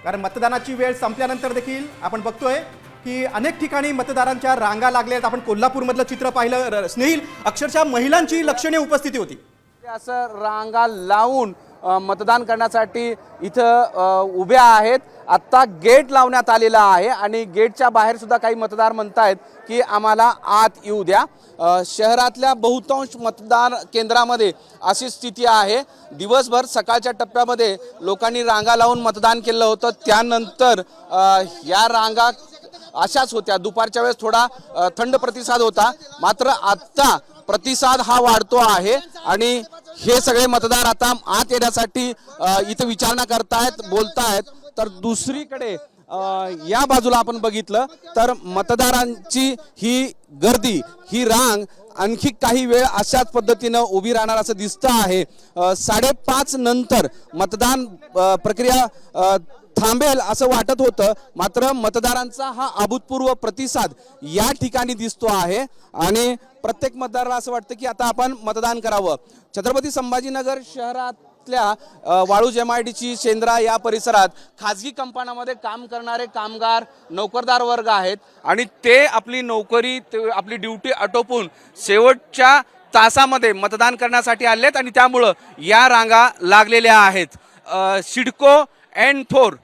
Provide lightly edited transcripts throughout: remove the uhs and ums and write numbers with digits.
कारण मतदानाची वेळ संपल्यानंतर देखील आपण बघतोय की अनेक ठिकाणी मतदारांच्या रांगा लागल्या आहेत। आपण कोल्हापूरमधलं चित्र पाहिलं, स्नेहिल, अक्षरशः महिलांची लक्षणीय उपस्थिती होती। असं रांगा लावून मतदान करण्यासाठी इथं उभ्या आहेत। आत्ता गेट लावण्यात आलेला आहे आणि गेटच्या बाहेर सुद्धा काही मतदार म्हणतायत की आम्हाला आत येऊ द्या। शहरातल्या बहुतांश मतदान केंद्रामध्ये अशी स्थिती आहे। दिवसभर सकाळच्या टप्प्यामध्ये लोकांनी रांगा लावून मतदान केलं होतं, त्यानंतर या रांगा अशाच होत्या। दुपारच्या वेळेस थोडा थंड प्रतिसाद होता, मात्र आत्ता प्रतिसाद हा वाढतो आहे आणि हे सगळे मतदार आता आत येण्यासाठी इथे विचारणा करतायत, बोलतायत। तर दुसरीकडे या बाजूला आपण बघितलं तर मतदारांची ही गर्दी, ही रांग आणखी काही वेळ अशाच पद्धतीनं उभी राहणार असं दिसतं आहे। 5:30 नंतर मतदान प्रक्रिया थांबेल असं वाटत होतं, मात्र मतदारांचा हा अभूतपूर्व प्रतिसाद या ठिकाणी दिसतो आहे आणि प्रत्येक मतदाराला असं वाटतं की आता आपण मतदान करावं। छत्रपती संभाजीनगर शहरातल्या वाळूज MIDC शेंद्रा या परिसरात खाजगी कंपन्यांमध्ये काम करणारे कामगार, नोकरदार वर्ग आहेत आणि ते आपली नोकरी, आपली ड्युटी आटोपून शेवटच्या तासामध्ये मतदान करण्यासाठी आलेत आणि त्यामुळं या रांगा लागलेल्या आहेत। सिडको N4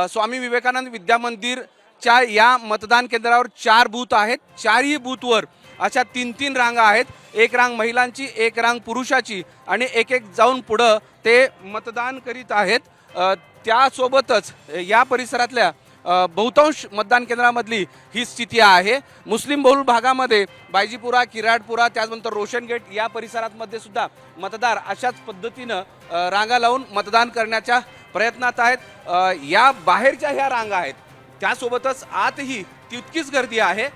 स्वामी विवेकानंद विद्या मंदिरच्या या मतदान केंद्रावर 4 बूथ आहेत। 4ही बूथवर अशा 3-3 रांगा आहेत। एक रांग महिलांची, एक रांग पुरुषाची आणि एक जाऊन पुढं ते मतदान करीत आहेत। त्यासोबतच या परिसरातल्या बहुतांश मतदान केंद्रामधली ही स्थिती आहे। मुस्लिम बहुल भागामध्ये बायजीपुरा, किराडपुरा, त्याचनंतर रोशन गेट या परिसरामध्ये सुद्धा मतदार अशाच पद्धतीनं रांगा लावून मतदान करण्याच्या प्रयत्नात आहेत। या बाहेरच्या ह्या रांगा आहेत, त्यासोबतच आतही तितकीच गर्दी आहे।